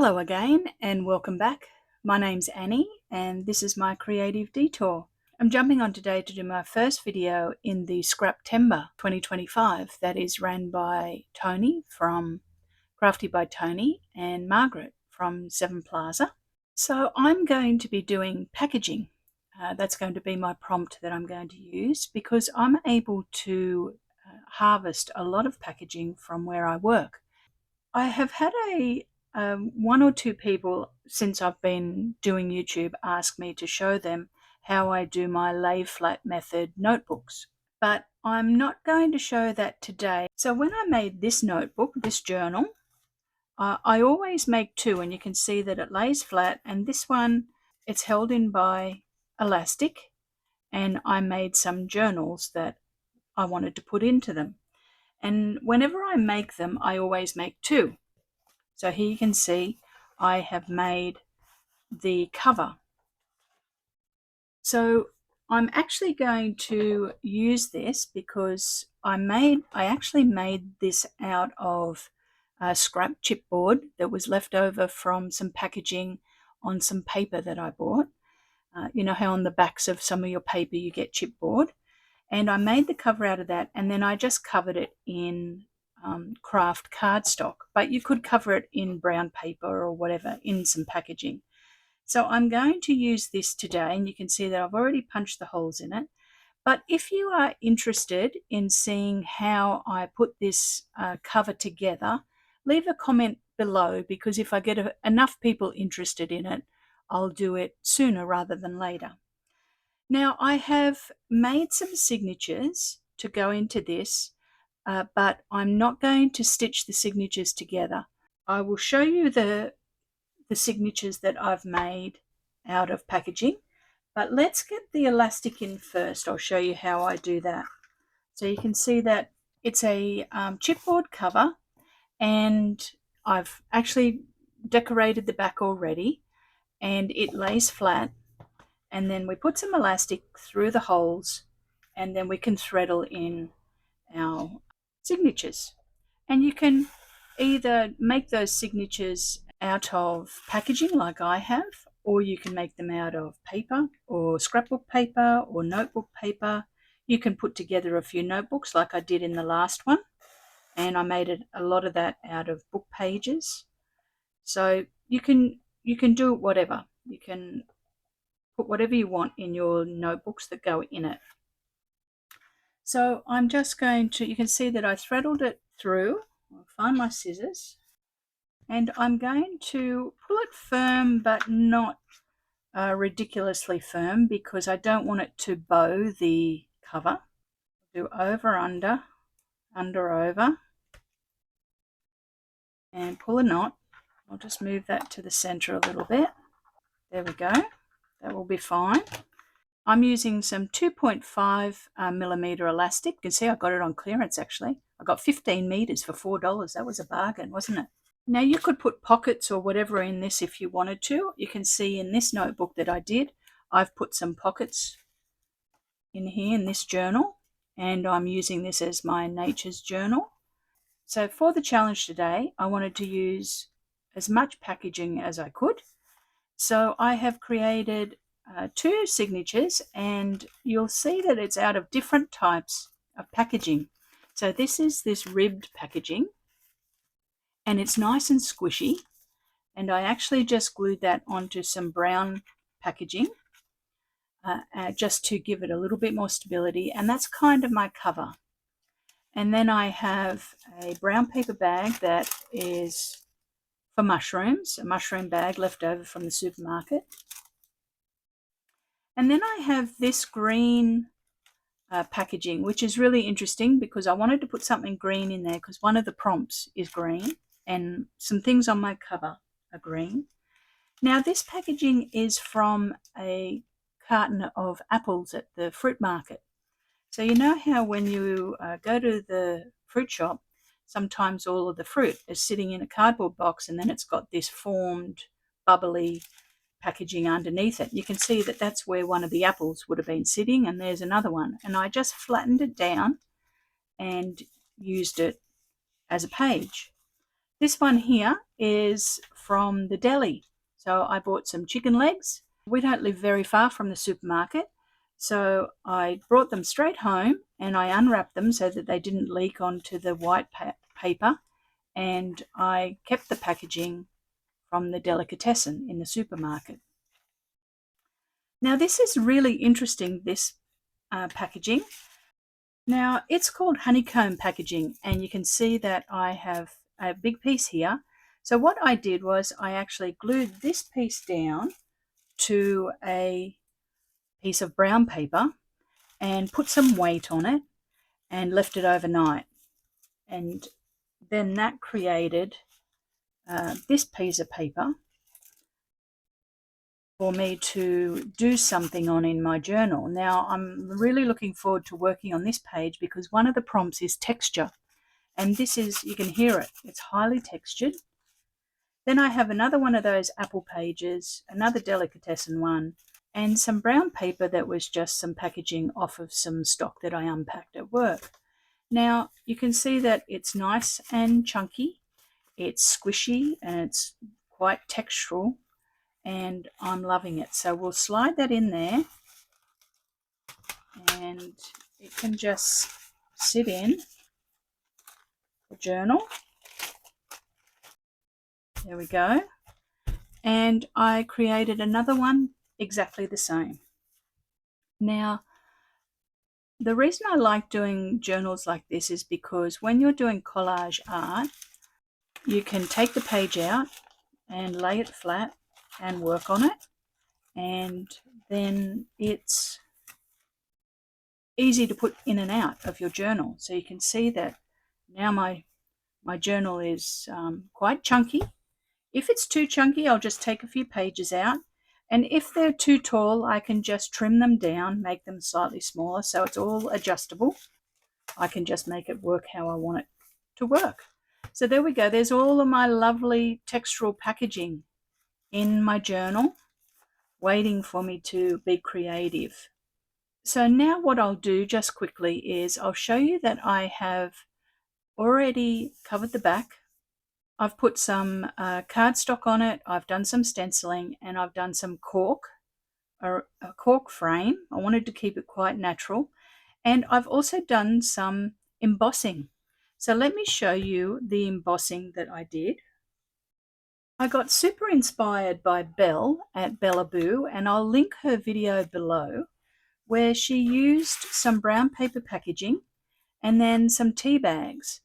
Hello again and welcome back. My name's Annie and this is my creative detour. I'm jumping on today to do my first video in the Scraptember 2025 that is ran by Toni from Crafty by Toni and Margaret from Seven Plaza. So I'm going to be doing packaging. That's going to be my prompt that I'm going to use because I'm able to harvest a lot of packaging from where I work. I have had one or two people since I've been doing YouTube ask me to show them how I do my lay flat method notebooks, but I'm not going to show that today. So when I made this notebook, this journal, I always make two, and you can see that it lays flat, and this one, it's held in by elastic, and I made some journals that I wanted to put into them. And whenever I make them, I always make two. So here you can see I have made the cover. So I'm actually going to use this because I actually made this out of a scrap chipboard that was left over from some packaging on some paper that I bought. You know how on the backs of some of your paper you get chipboard? And I made the cover out of that, and then I just covered it in craft cardstock, but you could cover it in brown paper or whatever in some packaging. So I'm going to use this today, and you can see that I've already punched the holes in it. But if you are interested in seeing how I put this cover together, leave a comment below, because if I get enough people interested in it, I'll do it sooner rather than later. Now I have made some signatures to go into this, but I'm not going to stitch the signatures together. I will show you the signatures that I've made out of packaging, but let's get the elastic in first. I'll show you how I do that. So you can see that it's a chipboard cover, and I've actually decorated the back already, and it lays flat, and then we put some elastic through the holes, and then we can threadle in our signatures. And you can either make those signatures out of packaging like I have, or you can make them out of paper or scrapbook paper or notebook paper. You can put together a few notebooks like I did in the last one, and I made a lot of that out of book pages. So you can do whatever. You can put whatever you want in your notebooks that go in it. So I'm just going to, you can see that I threaded it through. I'll find my scissors, and I'm going to pull it firm but not ridiculously firm, because I don't want it to bow the cover. Do over, under, under, over, and pull a knot. I'll just move that to the center a little bit. There we go. That will be fine. I'm using some 2.5 millimeter elastic. You can see I got it on clearance actually. I got 15 meters for $4. That was a bargain, wasn't it? Now you could put pockets or whatever in this if you wanted to. You can see in this notebook that I did, I've put some pockets in here in this journal, and I'm using this as my nature's journal. So for the challenge today, I wanted to use as much packaging as I could. So I have created two signatures, and you'll see that it's out of different types of packaging. So this is this ribbed packaging, and it's nice and squishy, and I actually just glued that onto some brown packaging just to give it a little bit more stability, and that's kind of my cover. And then I have a brown paper bag that is for mushrooms, a mushroom bag left over from the supermarket. And then I have this green packaging, which is really interesting because I wanted to put something green in there because one of the prompts is green, and some things on my cover are green. Now this packaging is from a carton of apples at the fruit market. So you know how when you go to the fruit shop, sometimes all of the fruit is sitting in a cardboard box, and then it's got this formed, bubbly packaging underneath it. You can see that that's where one of the apples would have been sitting, and there's another one. And I just flattened it down and used it as a page. This one here is from the deli. So I bought some chicken legs. We don't live very far from the supermarket. So I brought them straight home and I unwrapped them so that they didn't leak onto the white paper. And I kept the packaging from the delicatessen in the supermarket. Now this is really interesting, this packaging. Now it's called honeycomb packaging, and you can see that I have a big piece here. So what I did was I actually glued this piece down to a piece of brown paper and put some weight on it and left it overnight. And then that created this piece of paper for me to do something on in my journal. Now I'm really looking forward to working on this page because one of the prompts is texture. And this is, you can hear it, it's highly textured. Then I have another one of those apple pages, another delicatessen one, and some brown paper that was just some packaging off of some stock that I unpacked at work. Now you can see that it's nice and chunky, it's squishy, and it's quite textural, and I'm loving it. So we'll slide that in there and it can just sit in the journal. There we go. And I created another one exactly the same. Now, the reason I like doing journals like this is because when you're doing collage art, you can take the page out and lay it flat and work on it, and then it's easy to put in and out of your journal. So you can see that now my journal is quite chunky. If it's too chunky, I'll just take a few pages out. And if they're too tall, I can just trim them down, make them slightly smaller. So it's all adjustable. I can just make it work how I want it to work. So there we go. There's all of my lovely textural packaging in my journal, waiting for me to be creative. So now what I'll do just quickly is I'll show you that I have already covered the back. I've put some cardstock on it, I've done some stenciling, and I've done some cork, a cork frame. I wanted to keep it quite natural. And I've also done some embossing. So let me show you the embossing that I did. I got super inspired by Belle at Bellaboo, and I'll link her video below, where she used some brown paper packaging and then some tea bags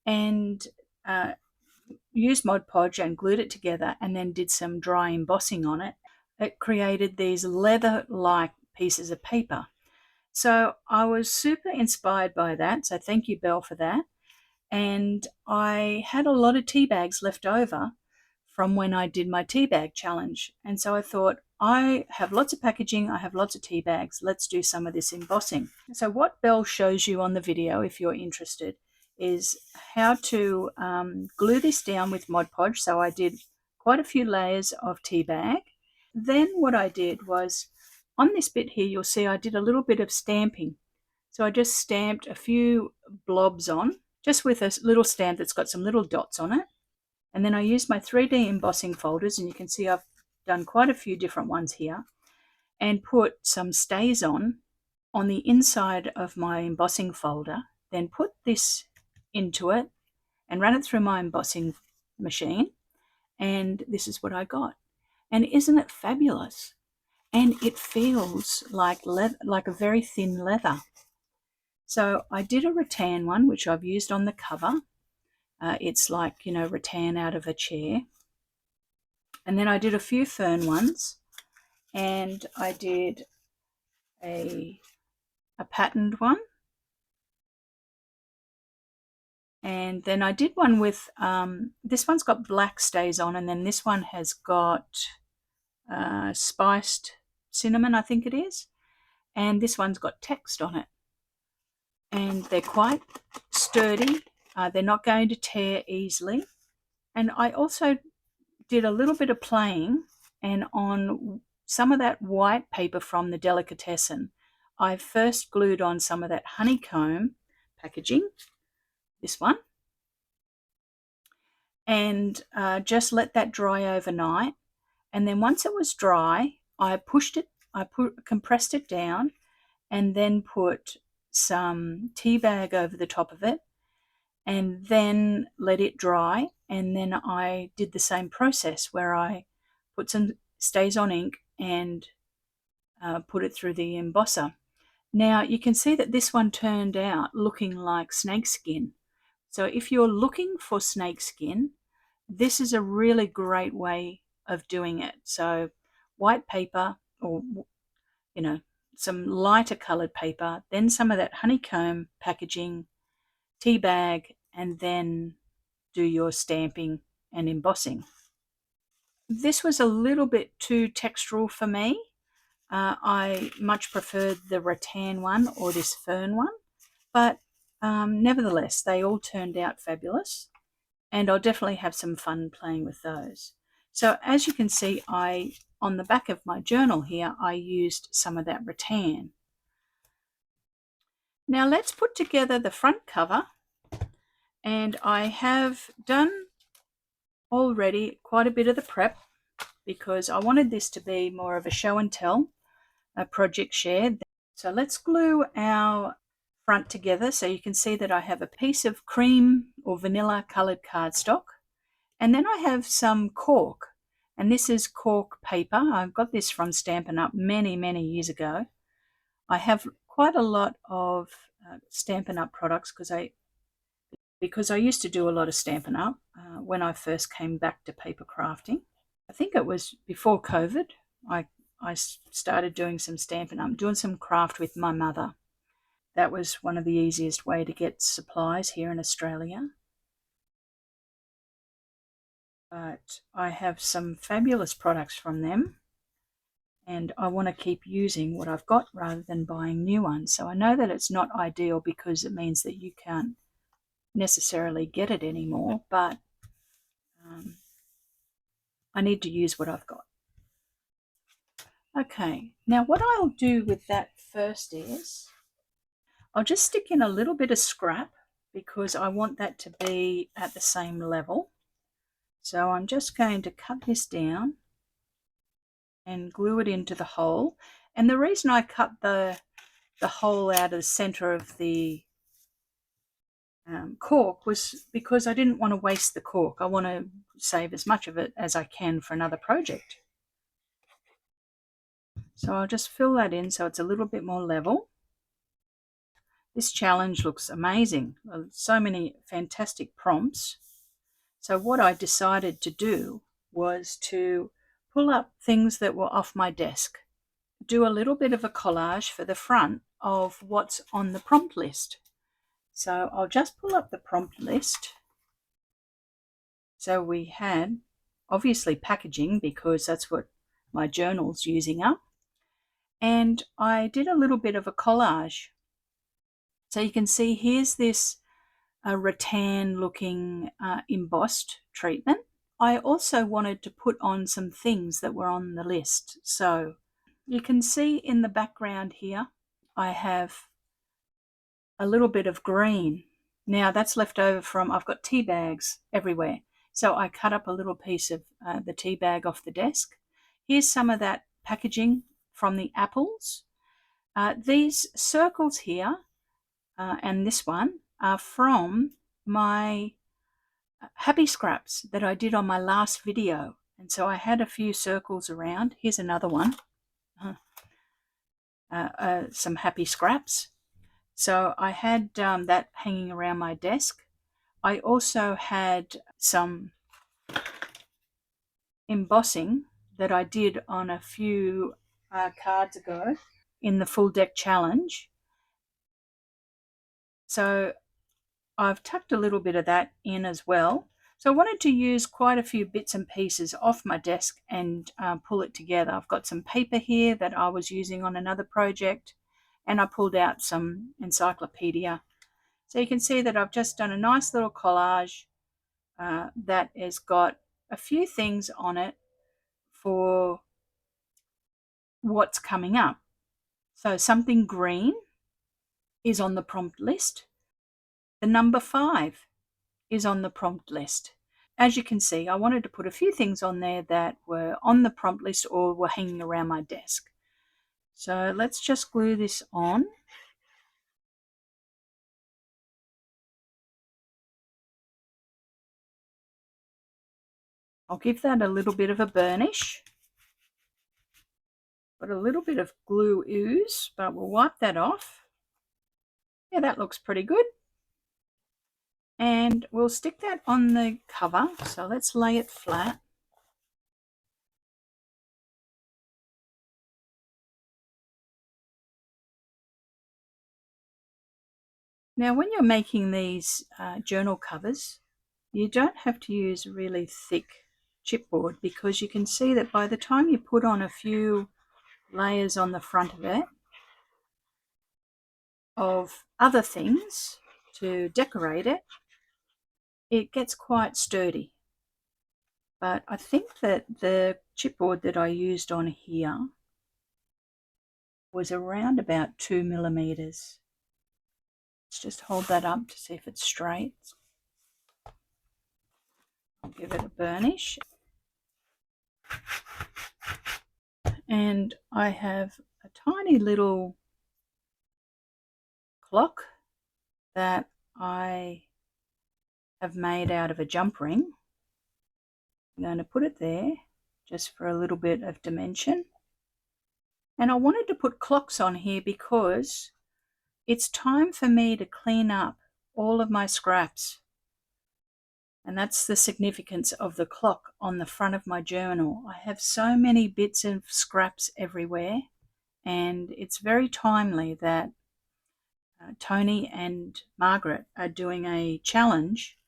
and used Mod Podge and glued it together and then did some dry embossing on it. It created these leather-like pieces of paper. So I was super inspired by that. So thank you, Belle, for that. And I had a lot of tea bags left over from when I did my tea bag challenge. And so I thought, I have lots of packaging, I have lots of tea bags, let's do some of this embossing. So what Belle shows you on the video, if you're interested, is how to glue this down with Mod Podge. So I did quite a few layers of tea bag. Then what I did was, on this bit here, you'll see I did a little bit of stamping. So I just stamped a few blobs on, just with a little stamp that's got some little dots on it. And then I used my 3D embossing folders, and you can see I've done quite a few different ones here, and put some stays on the inside of my embossing folder, then put this into it and ran it through my embossing machine, and this is what I got. And isn't it fabulous? And it feels like like a very thin leather. So I did a rattan one, which I've used on the cover. It's like, you know, rattan out of a chair. And then I did a few fern ones, and I did a patterned one. And then I did one with, this one's got black stays on, and then this one has got spiced cinnamon, I think it is. And this one's got text on it. And they're quite sturdy. They're not going to tear easily. And I also did a little bit of playing, and on some of that white paper from the delicatessen, I first glued on some of that honeycomb packaging, this one, and just let that dry overnight. And then once it was dry, I compressed it down, and then put some tea bag over the top of it, and then let it dry. And then I did the same process where I put some StazOn ink and put it through the embosser. Now you can see that this one turned out looking like snakeskin. So if you're looking for snakeskin, this is a really great way of doing it. So white paper, or some lighter colored paper, then some of that honeycomb packaging, tea bag, and then do your stamping and embossing. This was a little bit too textural for me. I much preferred the rattan one or this fern one, but nevertheless, they all turned out fabulous, and I'll definitely have some fun playing with those. So as you can see, on the back of my journal here, I used some of that rattan. Now let's put together the front cover, and I have done already quite a bit of the prep because I wanted this to be more of a show and tell, a project share. So let's glue our front together so you can see that I have a piece of cream or vanilla coloured cardstock, and then I have some cork, and this is cork paper. I got this from Stampin' Up! Many years ago. I have quite a lot of Stampin' Up! Products because I used to do a lot of Stampin' Up! When I first came back to paper crafting. I think it was before COVID. I started doing some Stampin' Up!, doing some craft with my mother. That was one of the easiest way to get supplies here in Australia. But I have some fabulous products from them, and I want to keep using what I've got rather than buying new ones. So I know that it's not ideal because it means that you can't necessarily get it anymore, but I need to use what I've got. Okay, now what I'll do with that first is I'll just stick in a little bit of scrap because I want that to be at the same level. So I'm just going to cut this down and glue it into the hole. And the reason I cut the hole out of the center of the cork was because I didn't want to waste the cork. I want to save as much of it as I can for another project. So I'll just fill that in so it's a little bit more level. This challenge looks amazing. So many fantastic prompts. So what I decided to do was to pull up things that were off my desk, do a little bit of a collage for the front of what's on the prompt list. So I'll just pull up the prompt list. So we had obviously packaging because that's what my journal's using up. And I did a little bit of a collage. So you can see here's this rattan looking embossed treatment. I also wanted to put on some things that were on the list. So you can see in the background here, I have a little bit of green. Now that's left over from, I've got tea bags everywhere. So I cut up a little piece of the tea bag off the desk. Here's some of that packaging from the apples. These circles here and this one are from my happy scraps that I did on my last video. And so I had a few circles around. Here's another one. Some happy scraps. So I had that hanging around my desk. I also had some embossing that I did on a few cards ago in the full deck challenge. So I've tucked a little bit of that in as well. So I wanted to use quite a few bits and pieces off my desk and pull it together. I've got some paper here that I was using on another project, and I pulled out some encyclopedia. So you can see that I've just done a nice little collage that has got a few things on it for what's coming up. So something green is on the prompt list. The number 5 is on the prompt list. as you can see, I wanted to put a few things on there that were on the prompt list or were hanging around my desk. So let's just glue this on. I'll give that a little bit of a burnish. Got a little bit of glue ooze, but we'll wipe that off. Yeah, that looks pretty good. And we'll stick that on the cover. So let's lay it flat. Now, when you're making these journal covers, you don't have to use really thick chipboard, because you can see that by the time you put on a few layers on the front of it of other things to decorate it, it gets quite sturdy. But I think that the chipboard that I used on here was around about 2 millimeters. Let's just hold that up to see if it's straight. I'll give it a burnish. And I have a tiny little clock that I have made out of a jump ring. I'm going to put it there just for a little bit of dimension. And I wanted to put clocks on here because it's time for me to clean up all of my scraps. And that's the significance of the clock on the front of my journal. I have so many bits of scraps everywhere, and it's very timely that Toni and Margaret are doing a challenge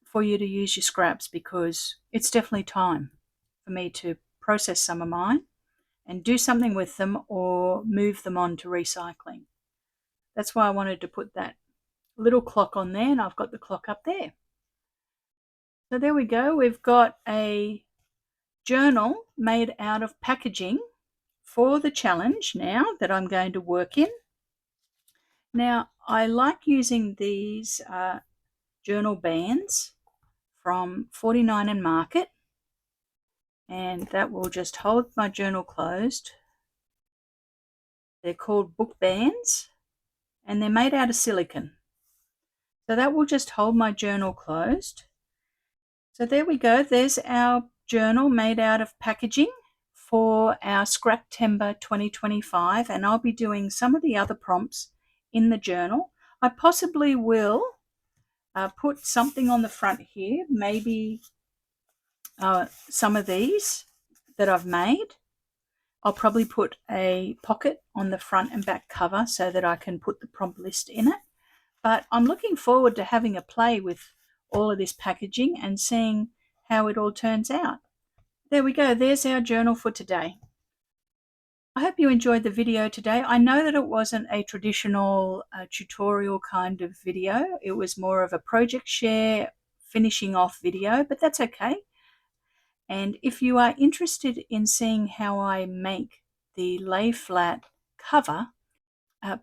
for you to use your scraps, because it's definitely time for me to process some of mine and do something with them or move them on to recycling. That's why I wanted to put that little clock on there, and I've got the clock up there. So there we go. We've got a journal made out of packaging for the challenge now that I'm going to work in. Now, I like using these journal bands from 49 and Market, and that will just hold my journal closed. They're called book bands, and they're made out of silicone. So that will just hold my journal closed. So there we go. There's our journal made out of packaging for our Scraptember 2025, and I'll be doing some of the other prompts in the journal. I possibly will put something on the front here, maybe some of these that I've made. I'll probably put a pocket on the front and back cover so that I can put the prompt list in it. But I'm looking forward to having a play with all of this packaging and seeing how it all turns out. There we go. There's our journal for today. I hope you enjoyed the video today. I know that it wasn't a traditional tutorial kind of video. It was more of a project share, finishing off video, but that's okay. And if you are interested in seeing how I make the lay flat cover,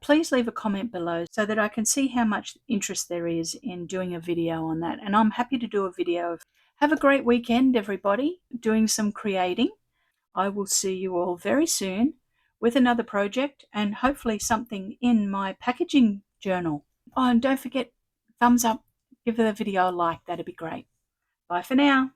please leave a comment below so that I can see how much interest there is in doing a video on that. And I'm happy to do a video. Have a great weekend, everybody, doing some creating. I will see you all very soon with another project and hopefully something in my packaging journal. Oh, and don't forget, thumbs up, give the video a like, that'd be great. Bye for now.